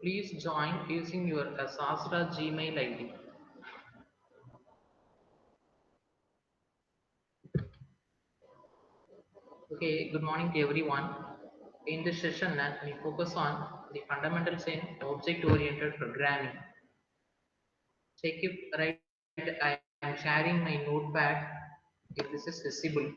Please join using your Sastra Gmail ID. Okay, good morning to everyone. In this session, we focus on the fundamentals in object-oriented programming. Check if right, I am sharing my notepad if this is visible.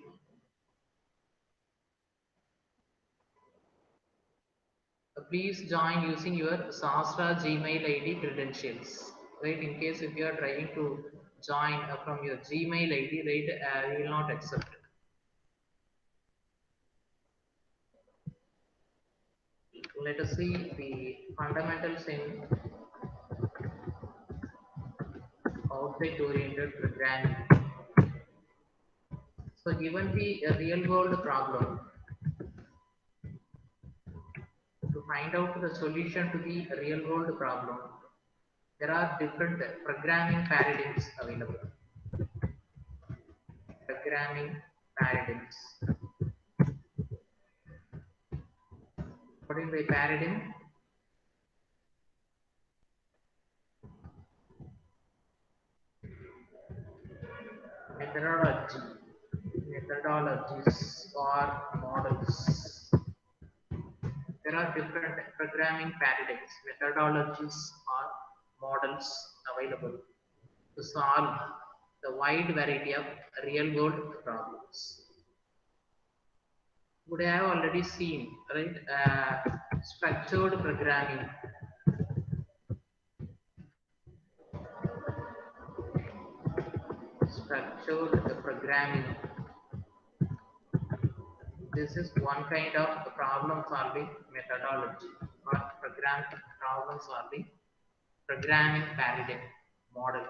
Please join using your Sastra Gmail ID credentials. Right, in case if you are trying to join from your Gmail ID, right, we will not accept. Let us see the fundamentals in object-oriented programming. So given the real-world problem, to find out the solution to the real-world problem, there are different programming paradigms available. Programming paradigms. What is the paradigm? Methodologies or models. There are different programming paradigms, methodologies or models available to solve the wide variety of real-world problems. Would have already seen, right? Structured programming. Structured programming. This is one kind of problem-solving methodology or problem-solving programming paradigm model.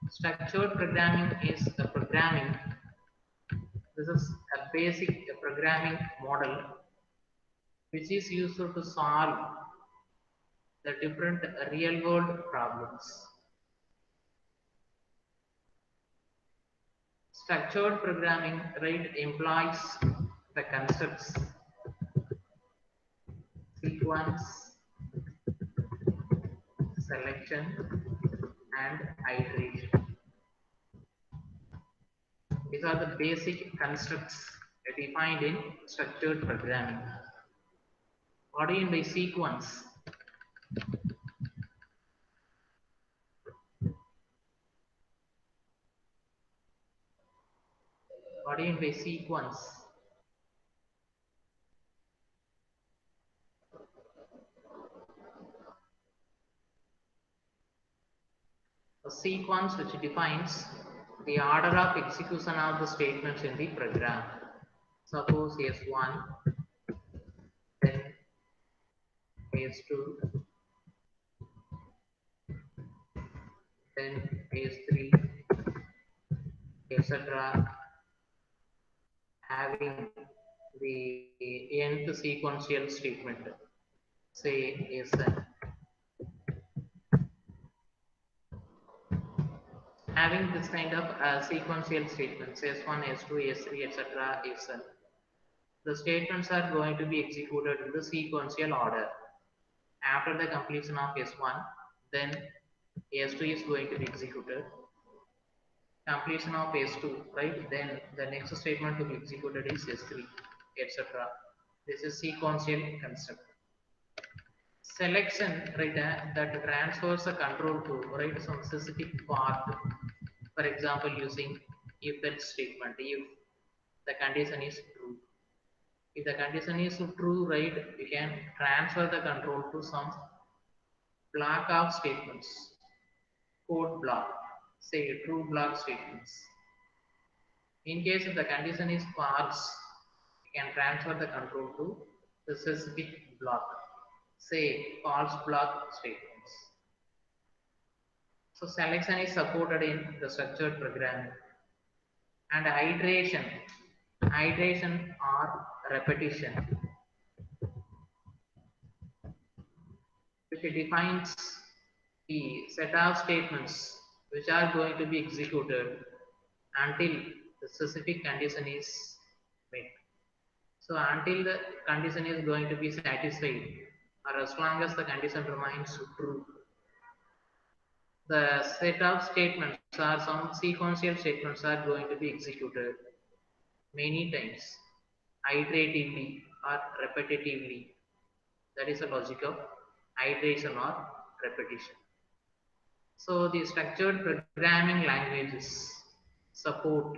Structured programming is a programming. This is a basic programming model which is used to solve the different real world problems. Structured programming, right, implies the concepts sequence, selection, and iteration. These are the basic constructs defined in structured programming. What do you mean by sequence? What do you mean by sequence? A sequence which defines the order of execution of the statements in the program. Suppose S1, then S2, then S3, etc. Having the nth sequential statement, say Sn. Having this kind of sequential statements, S1, S2, S3, etc. Sn. The statements are going to be executed in the sequential order. After the completion of S1, then S2 is going to be executed. Completion of S2, right? Then the next statement to be executed is S3, etc. This is sequential construct. Selection, right? That transfers the control to, right, some specific path. For example, using if-else statement. If the condition is true, if the condition is true, right, you can transfer the control to some block of statements, code block, say true block statements. In case if the condition is false, you can transfer the control to the specific block, say false block statements. So selection is supported in the structured programming. And iteration or repetition, which defines the set of statements which are going to be executed until the specific condition is met. So until the condition is going to be satisfied or as long as the condition remains true. The set of statements or some sequential statements are going to be executed many times, iteratively or repetitively. That is the logic of iteration or repetition. So the structured programming languages support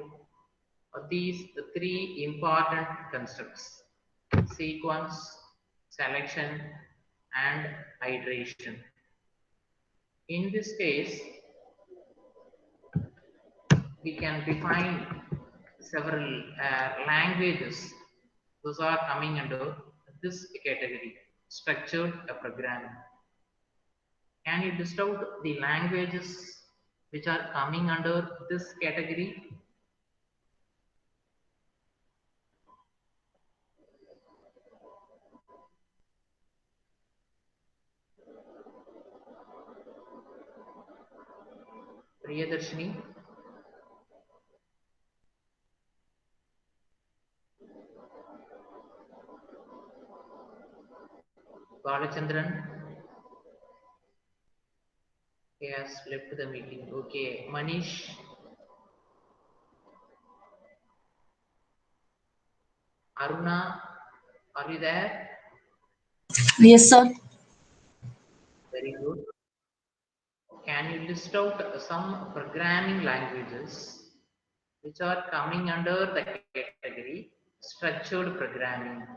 these three important concepts: sequence, selection, and iteration. In this case, we can define several languages. Those are coming under this category, structured programming. Can you list out the languages which are coming under this category? Priyadarshini, Balachandran, he has left the meeting. Okay, Manish, Aruna, are you there? Yes, sir. Very good. Can you list out some programming languages which are coming under the category structured programming?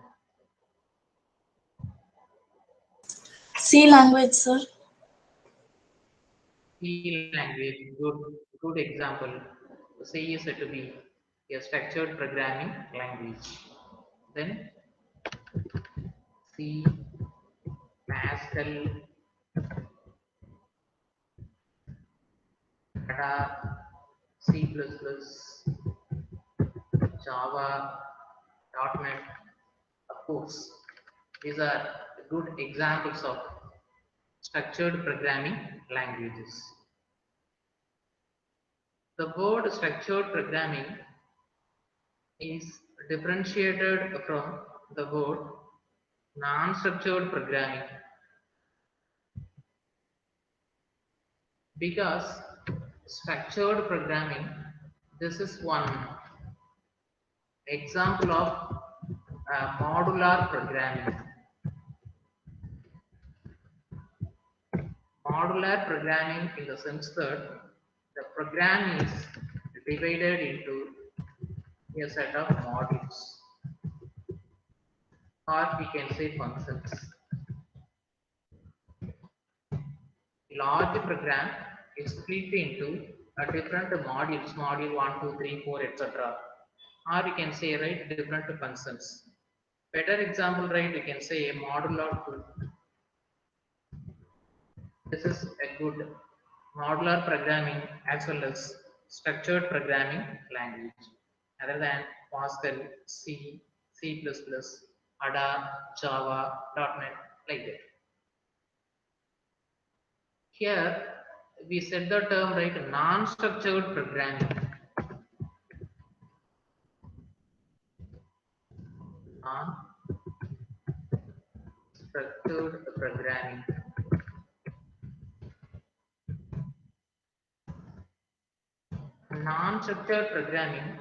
C language, sir. C language, good example. C is said to be a structured programming language. Then C, Pascal, Ada, C++, Java, .NET. Of course, these are good examples of structured programming languages. The word structured programming is differentiated from the word non-structured programming because structured programming, this is one example of modular programming. Modular programming in the sense that the program is divided into a set of modules, or we can say functions. Large program is split into a different modules, module 1, 2, 3, 4, etc. Or we can say, right, different functions. Better example, right, we can say a modular tool. This is a good modular programming as well as structured programming language other than Pascal, C, C++, Ada, Java, .NET, like that. Here we set the term, right, non-structured programming. Non-structured programming. Non-structured programming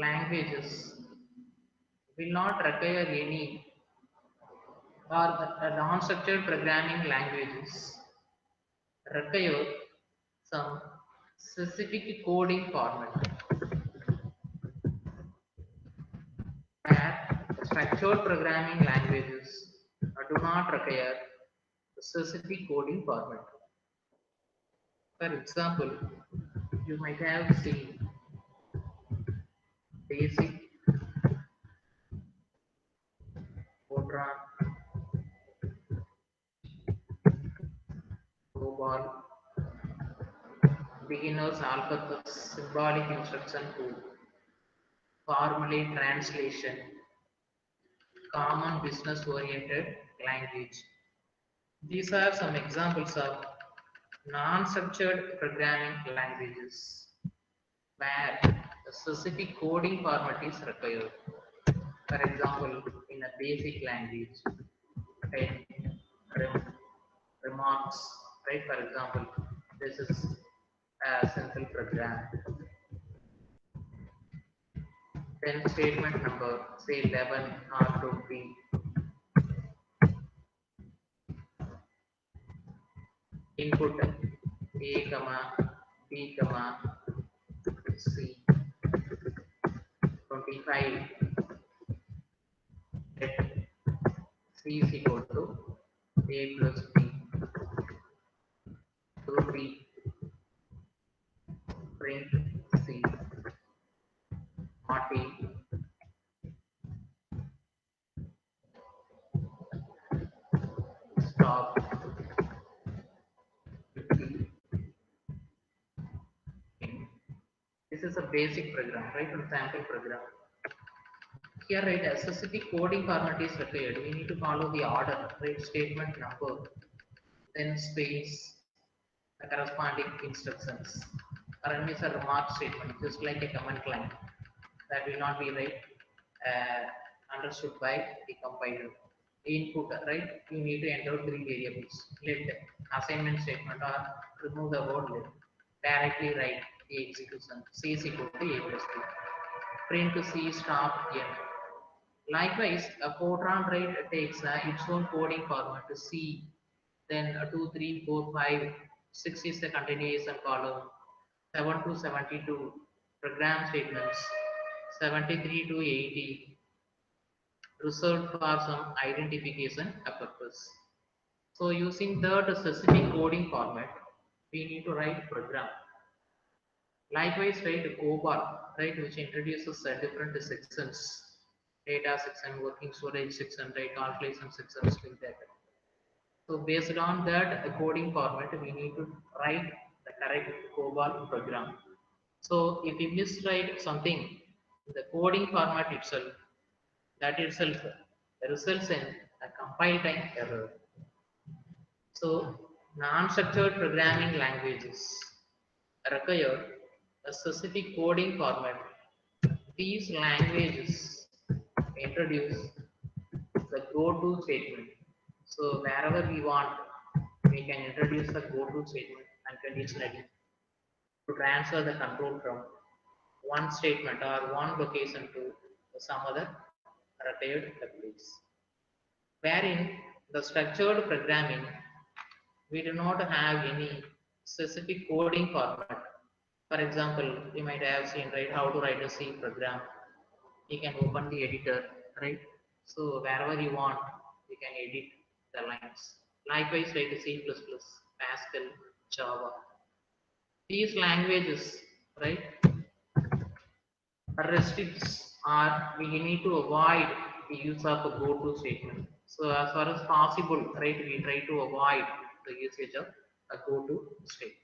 languages will not require any, or the non-structured programming languages require some specific coding format, where structured programming languages do not require specific coding format. For example, you might have seen basic, Fortran, COBOL, beginner's alphabet, symbolic instruction tool, formulate translation, common business oriented language. These are some examples of non-structured programming languages where a specific coding format is required. For example, in in a basic language. Okay, remarks, right? For example, this is a simple program. Then statement number, say 11 or 20. Input A, comma, B, comma, C. 25. Let C is equal to A plus B. 2B. Print C. 40. Stop. 50. This is a basic program, right? A sample program. Here, right, a specific coding format is required. We need to follow the order, right? Statement number, then space, the corresponding instructions. Run is a remark statement, just like a command line. That will not be right understood by the compiler. Input, right? You need to enter three variables. Let assignment statement or remove the word let. Directly write the execution. C is equal to A plus B. Print to C stop N. Likewise, a Fortran right takes its own coding format to C, then 2, 3, 4, 5, 6 is the continuation column, 7 to 72 program statements, 73 to 80 reserved for some identification purpose. So using that specific coding format, we need to write program. Likewise, write COBOL, right, which introduces different sections, data section, working storage section, right, calculation sections, like that. So based on that coding format, we need to write the correct COBOL program. So if we miswrite something, the coding format itself, that itself results in a compile time error. So non-structured programming languages require a specific coding format. These languages introduce the go-to statement. So wherever we want, we can introduce the go-to statement unconditionally to transfer the control from one statement or one location to some other required place. Wherein the structured programming, we do not have any specific coding format. For example, you might have seen, right, how to write a C program. You can open the editor, right? So wherever you want, you can edit the lines. Likewise, write a C++, Pascal, Java. These languages, right, restricts or we need to avoid the use of a go-to statement. So as far as possible, right, we try to avoid the usage of a go-to statement.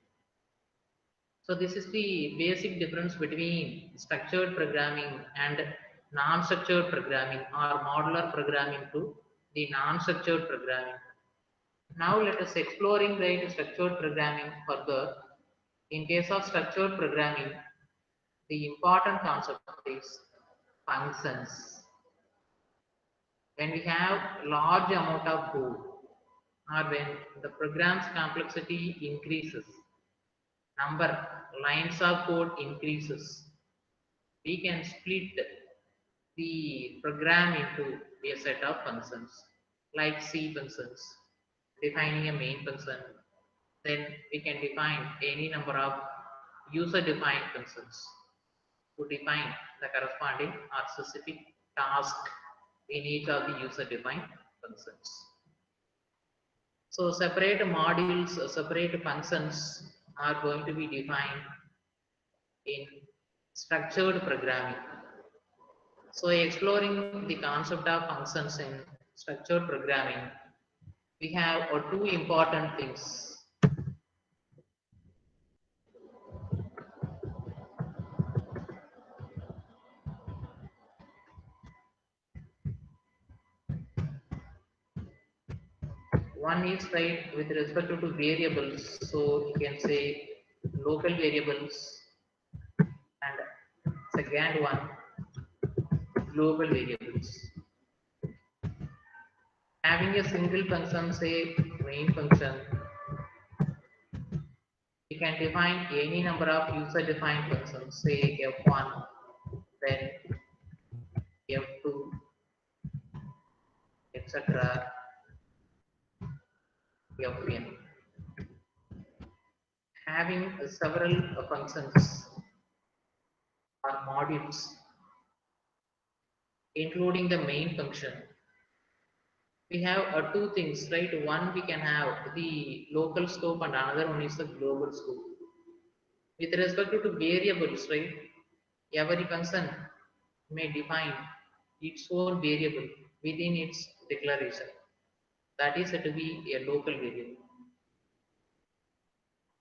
So this is the basic difference between structured programming and non-structured programming or modular programming to the non-structured programming. Now let us exploring the structured programming further. In case of structured programming, the important concept is functions. When we have large amount of code or when the program's complexity increases, number lines of code increases, we can split the program into a set of functions like C functions, defining a main function. Then we can define any number of user defined functions to define the corresponding or specific task in each of the user defined functions. So separate modules, separate functions are going to be defined in structured programming. So exploring the concept of functions in structured programming, we have two important things. One is right with respect to variables. So you can say local variables and second one global variables. Having a single function, say main function, we can define any number of user defined functions, say f1, then f2, etc. fn. Having several functions or modules, including the main function, we have two things, right? One, we can have the local scope and another one is the global scope. With respect to variables, right? Every function may define its own variable within its declaration. That is said to be a local variable.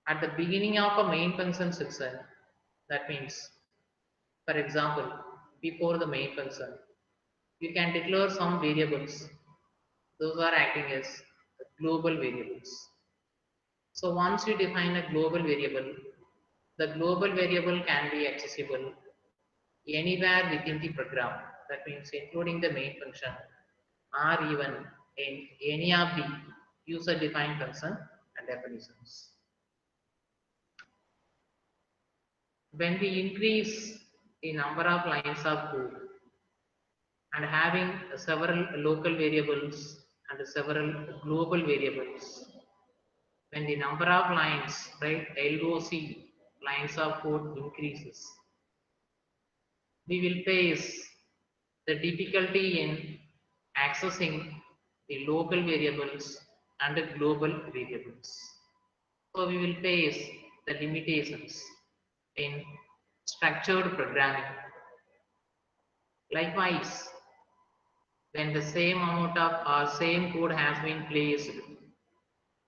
At the beginning of a main function section, that means, for example, before the main function, you can declare some variables. Those are acting as global variables. So once you define a global variable, the global variable can be accessible anywhere within the program. That means including the main function or even in any of the user defined function and definitions. When we increase the number of lines of code and having several local variables and several global variables, when the number of lines, right, LOC, lines of code increases, we will face the difficulty in accessing the local variables and the global variables. So we will face the limitations in structured programming. Likewise, when the same amount of or same code has been placed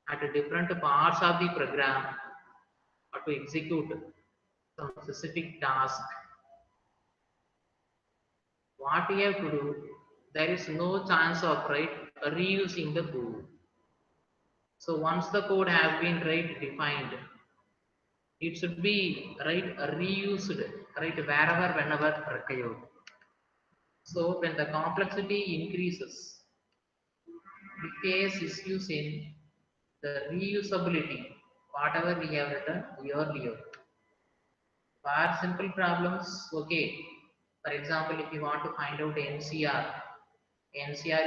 at different parts of the program or to execute some specific task, what we have to do, there is no chance of reusing the code. So once the code has been defined, it should be reused wherever whenever required. So when the complexity increases, we face issues in the reusability, whatever we have written earlier. For simple problems, okay. For example, if you want to find out NCR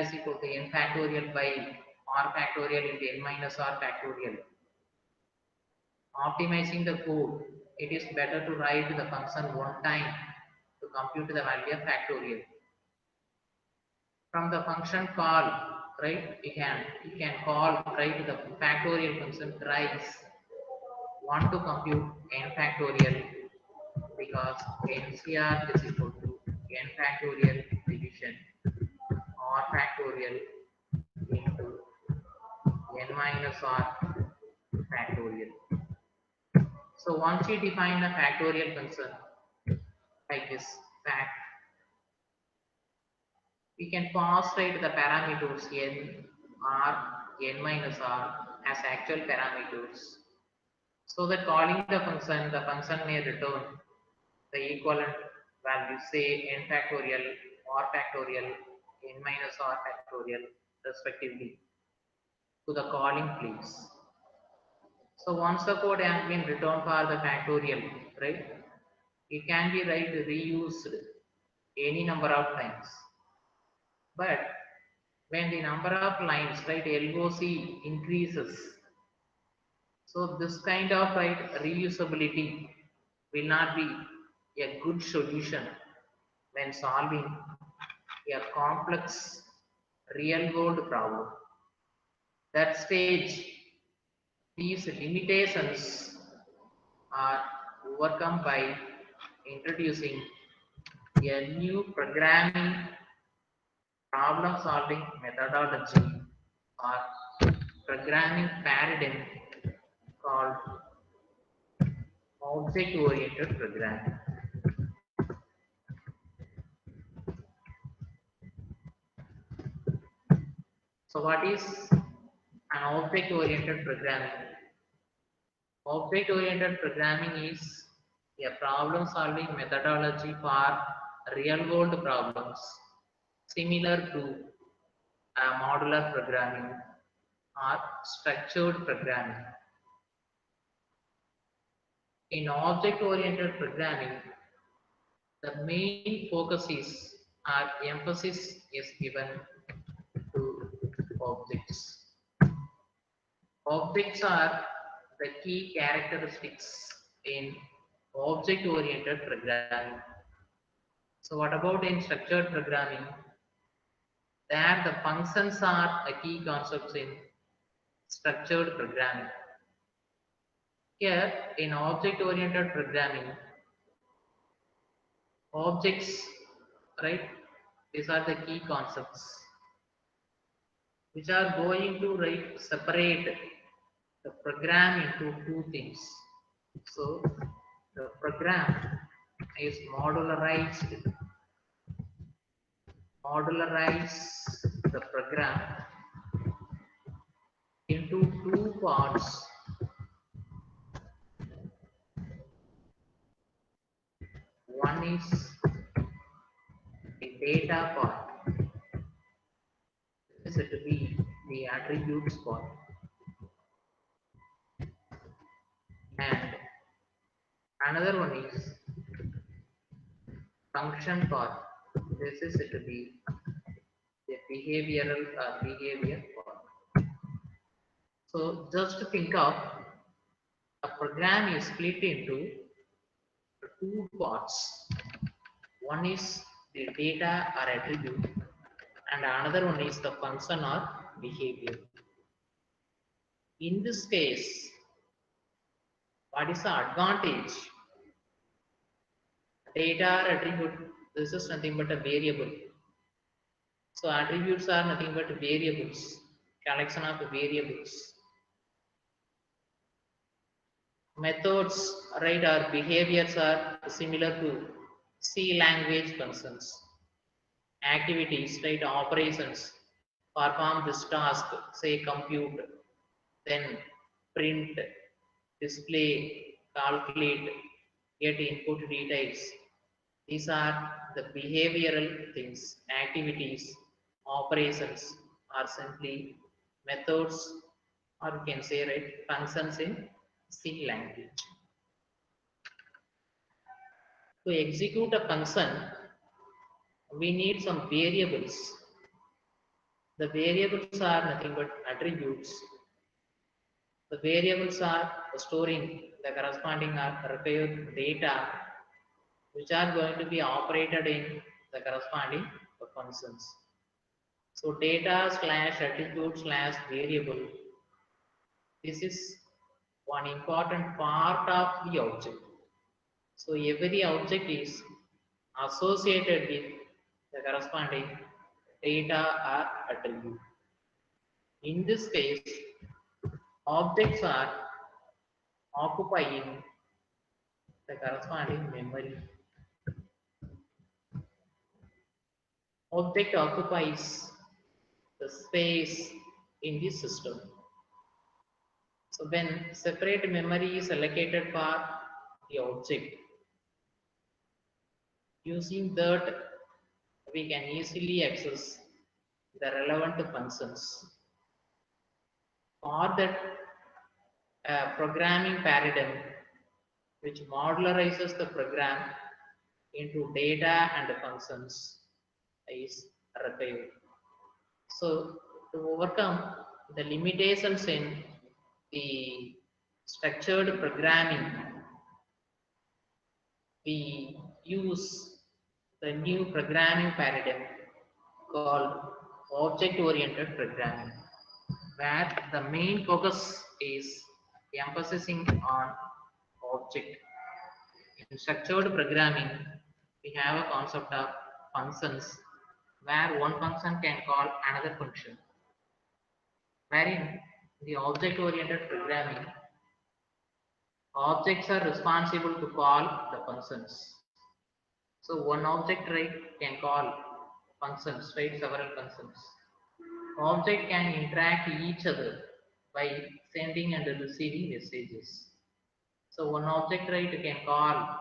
is equal to n factorial by r factorial into n minus r factorial. Optimizing the code, it is better to write the function one time to compute the value of factorial. From the function call, you can call the factorial function thrice. Want to compute n factorial because NCR is equal to n factorial division r factorial into n minus r factorial. So once you define a factorial function like this fact, we can pass the parameters n, r, n minus r as actual parameters. So that calling the function may return the equivalent value, say n factorial, r factorial, n minus r factorial respectively to the calling place. So once the code has been returned for the factorial, it can be reused any number of times. But when the number of lines, LOC increases, so this kind of reusability will not be a good solution when solving a complex real world problem. That stage, these limitations are overcome by introducing a new programming problem solving methodology or programming paradigm called object oriented programming. So what is an object oriented programming? Object oriented programming is a problem solving methodology for real world problems similar to modular programming or structured programming. In object-oriented programming, the main focus is or emphasis is given to objects. Objects are the key characteristics in object-oriented programming. So what about in structured programming? There the functions are a key concepts in structured programming. Here in object-oriented programming, objects, right? These are the key concepts which are going to separate the program into two things. So the program is modularize the program into two parts. One is the data part, this is to be the attributes part, and another one is function part. This is to be the behavior part. So just to think of, a program is split into two parts. One is the data or attribute, and another one is the function or behavior. In this case, what is the advantage? Data or attribute, this is nothing but a variable. So attributes are nothing but variables, collection of variables. Methods, right, or behaviors are similar to C language functions. Activities, right, operations, perform this task, say compute, then print, display, calculate, get input details. These are the behavioral things. Activities, operations are simply methods, or you can say, right, functions in C language. To execute a function, we need some variables. The variables are nothing but attributes. The variables are storing the corresponding or required data which are going to be operated in the corresponding functions. So data slash attribute slash variable, this is one important part of the object. So every object is associated with the corresponding data or attribute. In this case, objects are occupying the corresponding memory. Object occupies the space in the system. So when separate memory is allocated for the object, using that we can easily access the relevant functions. For that programming paradigm which modularizes the program into data and functions is required. So to overcome the limitations in the structured programming, we use the new programming paradigm called object-oriented programming, where the main focus is emphasizing on object. In structured programming, we have a concept of functions, where one function can call another function. Wherein the object-oriented programming, objects are responsible to call the functions. So one object, right, can call functions, right, several functions. Object can interact each other by sending and receiving messages. So one object, right, can call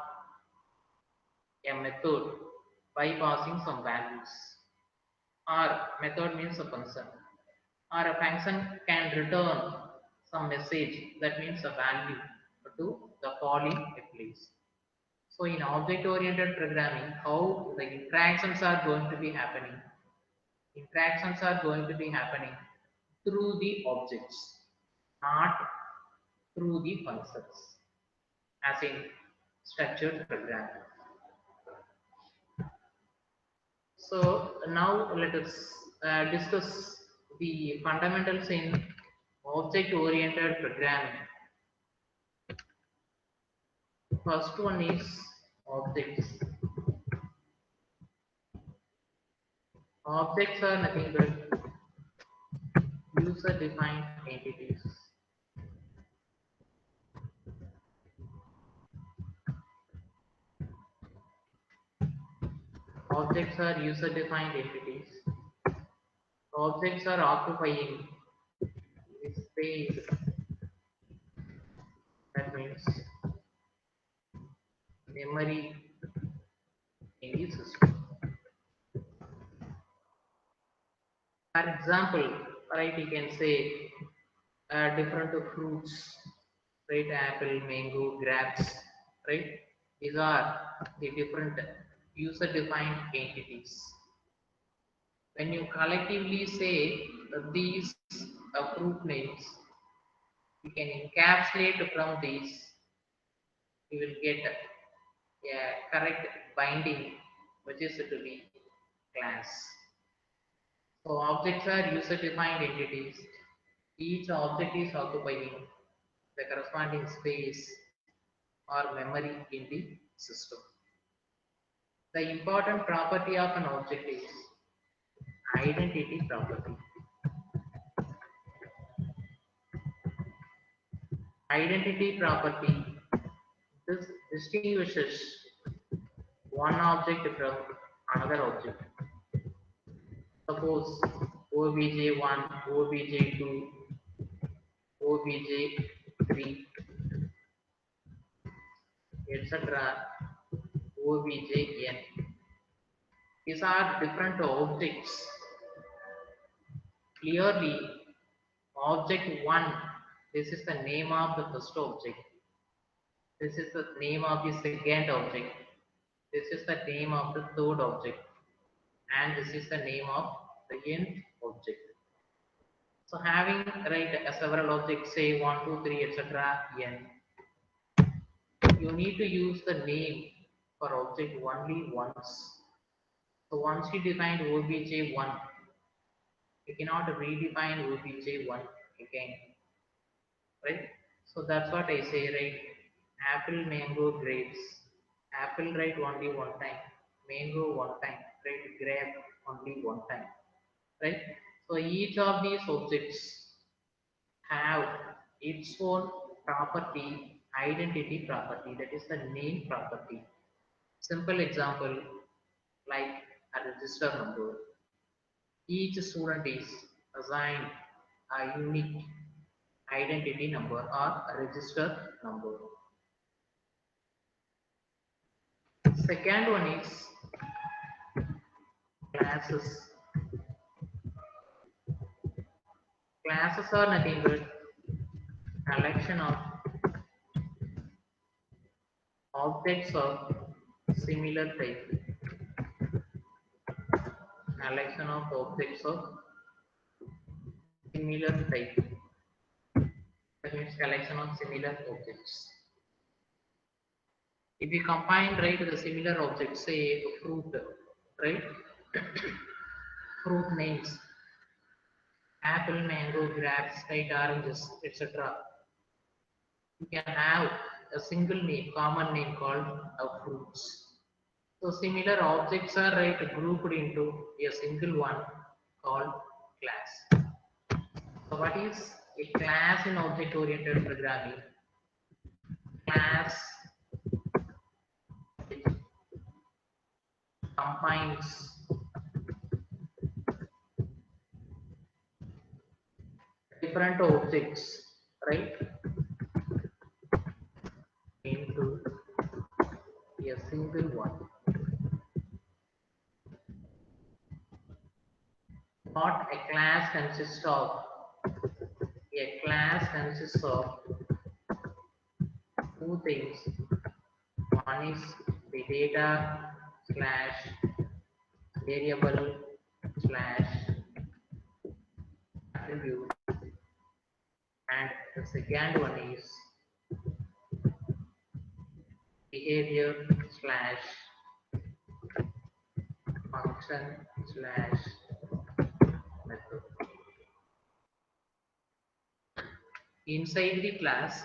a method by passing some values. or method means a function, or a function can return some message, that means a value to the calling a place. So in object oriented programming, how the interactions are going to be happening, interactions are going to be happening through the objects, not through the functions, as in structured programming. So now let us discuss the fundamentals in object-oriented programming. First one is objects. Objects are nothing but user-defined entities. Objects are user-defined entities. Objects are occupying the space. That means memory in the system. For example, right, you can say different fruits, right? Apple, mango, grapes, right? These are the different user-defined entities. When you collectively say these fruit names, you can encapsulate from these, you will get a correct binding, which is to be class. So objects are user-defined entities. Each object is occupying the corresponding space or memory in the system. The important property of an object is identity property. Identity property, this distinguishes one object from another object. Suppose obj1, obj2, obj3, etc. objn. These are different objects. Clearly, object 1, this is the name of the first object. This is the name of the second object. This is the name of the third object. And this is the name of the nth object. So having several objects, say 1, 2, 3, etc. n, you need to use the name for object only once. So once you define obj1, you cannot redefine obj1 again, right? So that's what I say, right? Apple, mango, grapes. Apple, right, only one time. Mango, one time. Right, grape, only one time. Right? So each of these objects have its own property, identity property, that is the name property. Simple example, like a register number. Each student is assigned a unique identity number or a register number. Second one is classes. Classes are nothing but collection of objects of similar type. Collection of objects of similar type. That means collection of similar objects. If you combine, right, the similar objects, say fruit, right? Fruit names, apple, mango, grapes, right, oranges, etc. You can have a single name, common name called fruits. So similar objects are, right, grouped into a single one called class. So what is a class in object-oriented programming? Class combines different objects, right, into a single one. what a class consists of. A class consists of two things. One is the data slash variable slash attribute, and the second one is behavior slash function slash method. Inside the class,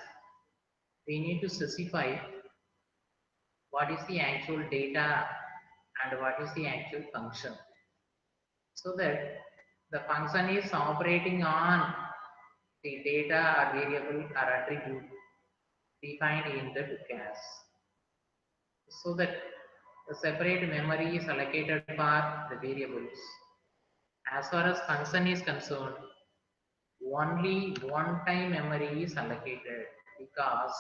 we need to specify what is the actual data and what is the actual function, so that the function is operating on the data or variable or attribute defined in the class, so that the separate memory is allocated for the variables. As far as function is concerned, only one time memory is allocated, because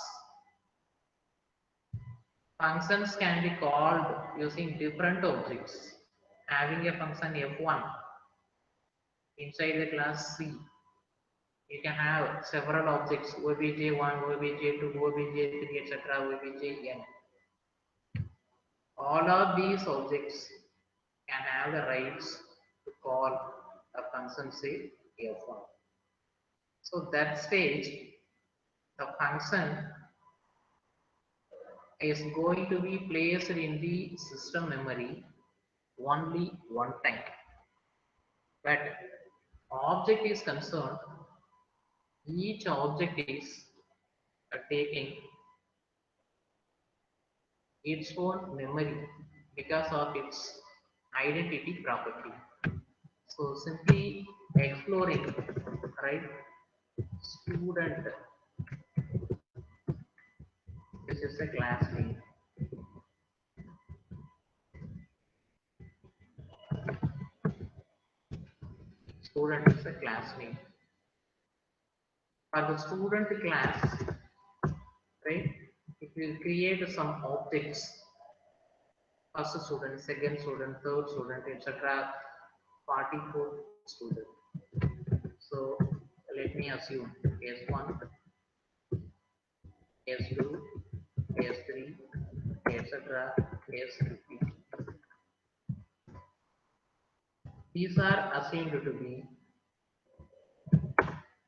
functions can be called using different objects. Having a function f1 inside the class C, you can have several objects obj1, obj2, obj3, etc., objn. All of these objects can have the rights to call a function say f1. So that stage, the function is going to be placed in the system memory only one time. But object is concerned, each object is taking its own memory because of its identity property. So simply exploring, right? Student, this is a class name. Student is a class name. For the student class, right? It will create some objects. First student, second student, third student, etc. 44 student. So let me assume S1, S2, S3, etc. S50. These are assigned to be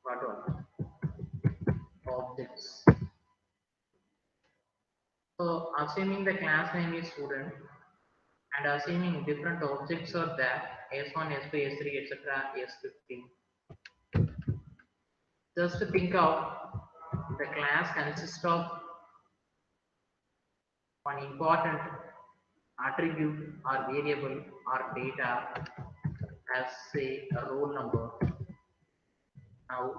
what one? Objects. So assuming the class name is student and assuming different objects are there, S1, S2, S3, etc., S50. Just to think of, the class consists of one important attribute or variable or data as say a roll number. Now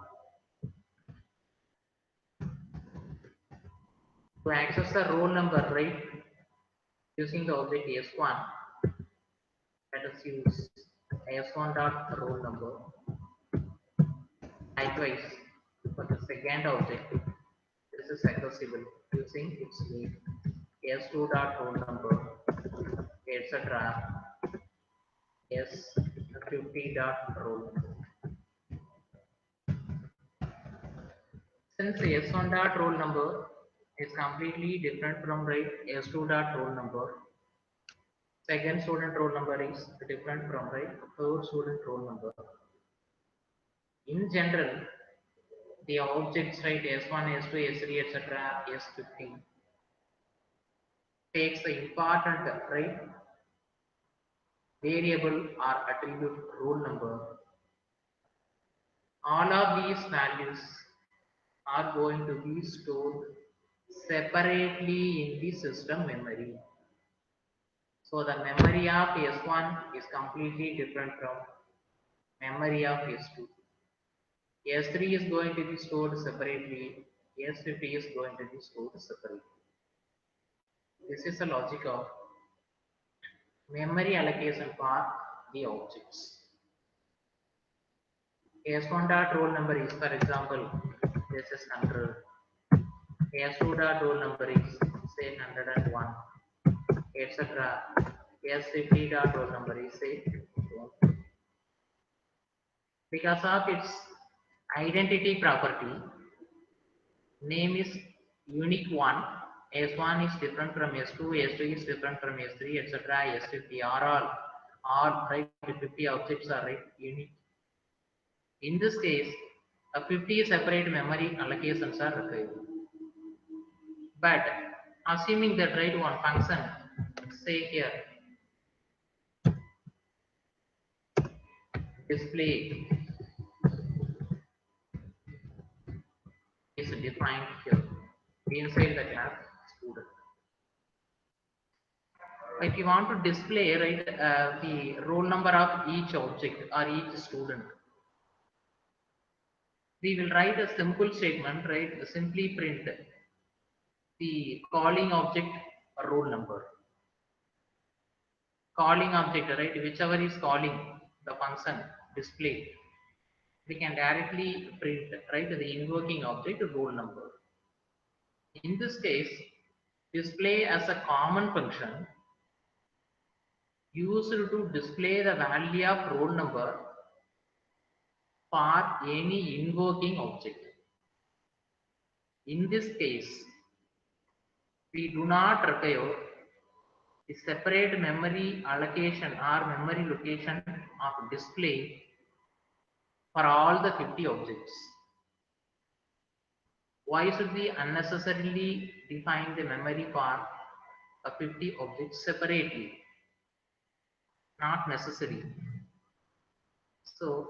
to access the roll number, right, using the object S1, let us use S1 dot roll number. Likewise, for the second object, this is accessible using its name S2 dot roll number, etc. S50 dot roll number. Since S1 dot roll number is completely different from right S2 dot roll number, second student roll number is different from right third student roll number. In general, the objects right S1, S2, S3, etc., S50 takes the important right variable or attribute roll number. All of these values are going to be stored separately in the system memory. So the memory of S1 is completely different from memory of S2. S3 is going to be stored separately. S50 is going to be stored separately. This is the logic of memory allocation for the objects. S1 dot roll number is, for example, this is 100. S2 dot roll number is say 101, etc. S50 dot roll number is say 1. Because of its identity property, name is unique one. S1 is different from S2, S2 is different from S3, etc. S50 are all right. 50 objects are right unique. In this case, a 50 separate memory allocations are required. But assuming that right one function, say here, display is defined here inside the class student. If you want to display right the roll number of each object or each student, we will write a simple statement, right? Simply print the calling object roll number. Calling object, right? Whichever is calling the function display, we can directly print, right? The invoking object roll number. In this case, display as a common function used to display the value of roll number for any invoking object. In this case, we do not require the separate memory allocation or memory location of display for all the 50 objects. Why should we unnecessarily define the memory for a 50 objects separately? Not necessary. So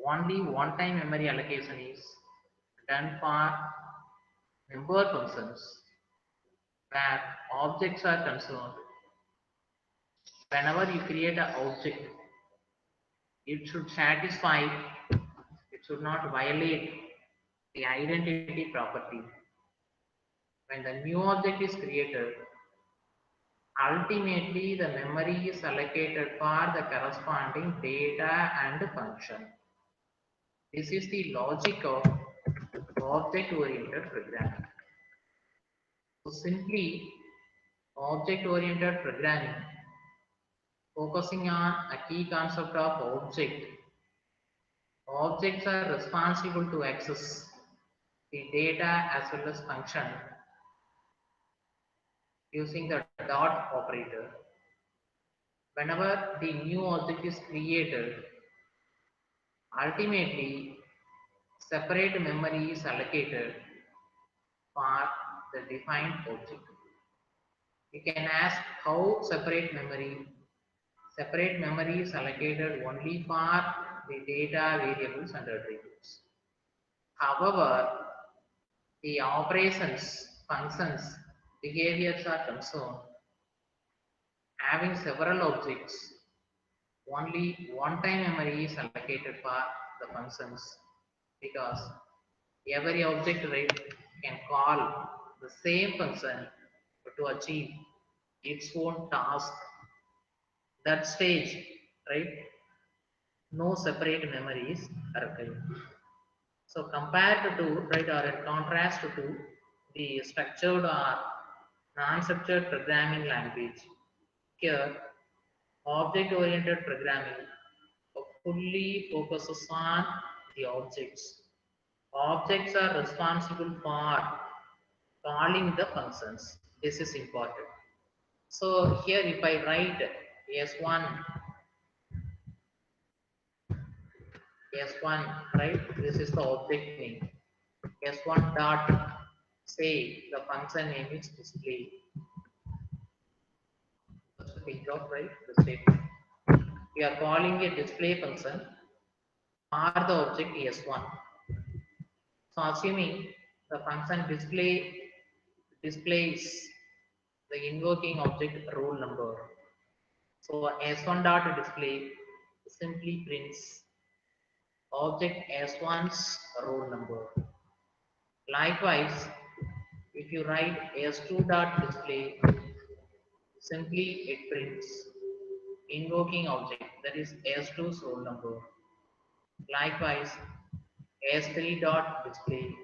only one-time memory allocation is done for member functions where objects are concerned. Whenever you create an object, it should satisfy, it should not violate the identity property. When the new object is created, ultimately the memory is allocated for the corresponding data and function. This is the logic of object-oriented programming. So simply, object-oriented programming focusing on a key concept of object. Objects are responsible to access the data as well as function using the dot operator. Whenever the new object is created, ultimately separate memory is allocated for the defined object. You can ask how separate memory. Separate memory is allocated only for the data variables and attributes. However, the operations, functions, behaviors are concerned. Having several objects, only one-time memory is allocated for the functions because every object right can call the same function to achieve its own task. That stage, right? No separate memories are required. So compared to, right, or in contrast to the structured or non-structured programming language, here object-oriented programming fully focuses on the objects. Objects are responsible for calling the functions. This is important. So here if I write S1, S1, right, this is the object name. S1 dot say the function name is display. Just think of right the statement. We are calling a display function for the object S1. So assuming the function displays the invoking object roll number. So S1 dot display simply prints object S1's roll number. Likewise, if you write S2 dot display, simply it prints invoking object that is S2's roll number. Likewise, S3 dot display,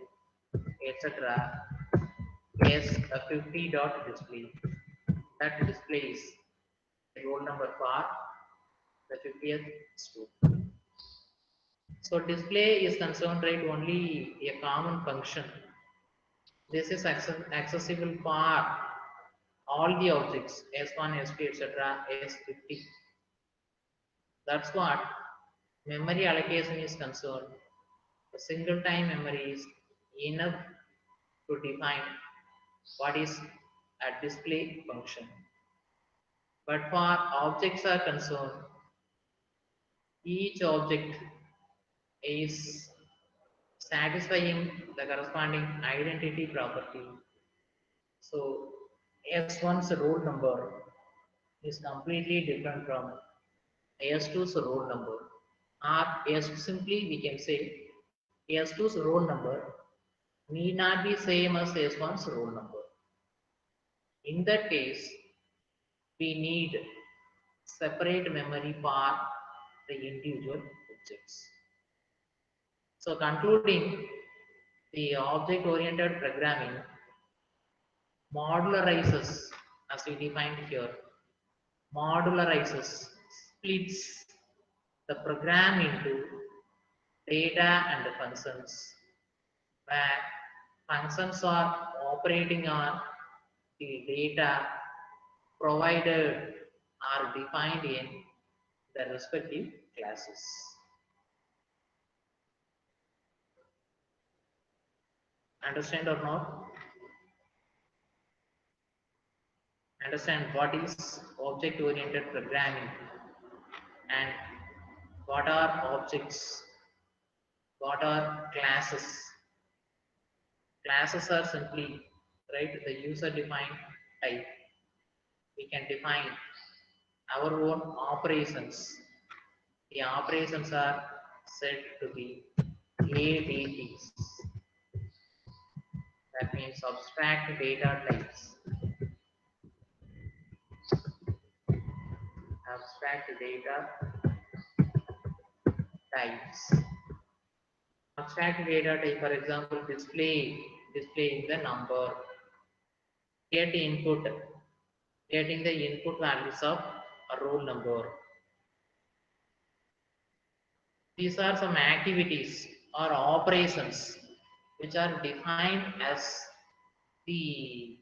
etc. S50 dot display that displays the roll number for the 50th student. So display is concerned, right, only a common function. This is accessible for all the objects S1, S2, etc., S50. That's what memory allocation is concerned. A single time memory is enough to define what is a display function. But for objects are concerned, each object is satisfying the corresponding identity property. So S1's roll number is completely different from S2's roll number. Or S simply we can say S2's roll number need not be same as S1's roll number. In that case, we need separate memory for the individual objects. So concluding, the object-oriented programming modularizes, as we defined here, modularizes, splits the program into data and functions, where functions are operating on the data provided are defined in the respective classes. Understand or not? Understand what is object-oriented programming and what are objects, what are classes. Classes are simply, right, the user-defined type. We can define our own operations. The operations are said to be ADTs. That means abstract data types. Abstract data types. Abstract data type, for example, displaying the number, get input, getting the input values of a roll number. These are some activities or operations which are defined as the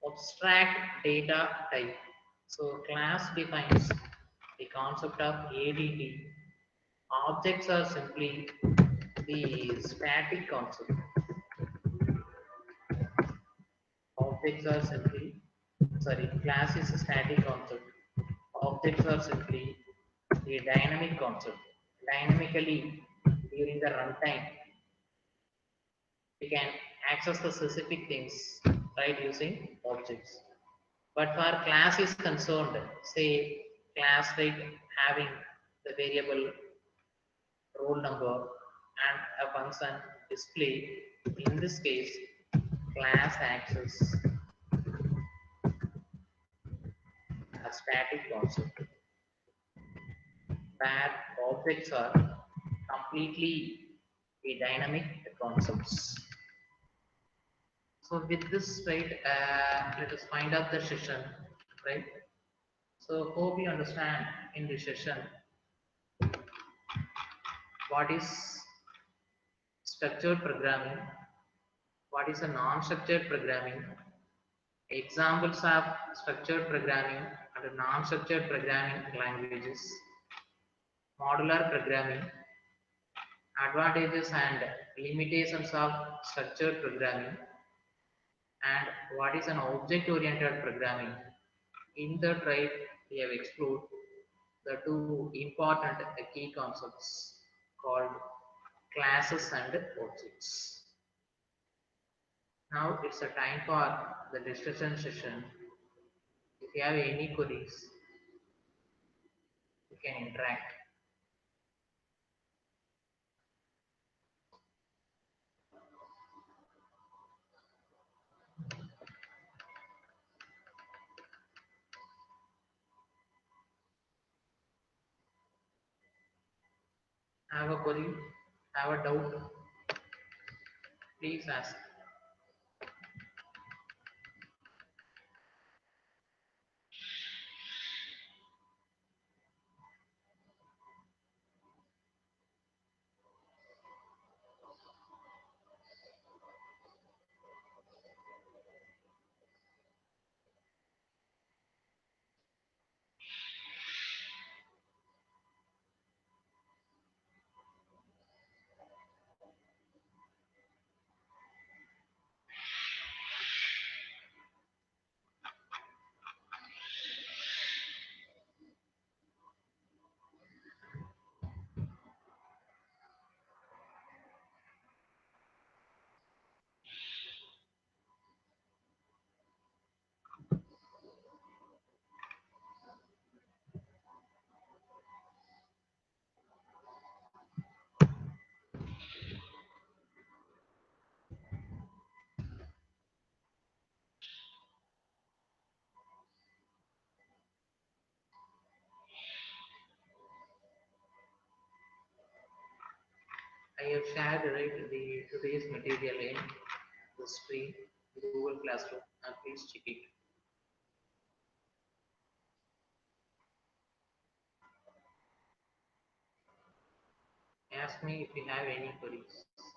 abstract data type. So class defines the concept of ADT. Objects are simply the static concept. Objects are simply, sorry, class is a static concept. Objects are simply a dynamic concept. Dynamically, during the runtime, we can access the specific things right using objects. But for class is concerned, say class right having the variable roll number and a function display. In this case, class access a static concept where objects are completely a dynamic concepts. So with this, right, let us find out the session, right? So hope you understand in this session what is structured programming, what is a non-structured programming, examples of structured programming and non-structured programming languages, modular programming, advantages and limitations of structured programming, and what is an object-oriented programming. In the right, we have explored the two important key concepts called classes and objects. Now it's a time for the discussion session. If you have any queries, you can interact. Have a query, have a doubt, please ask. I have shared right the today's material in the stream Google Classroom and please check it. Ask me if you have any queries.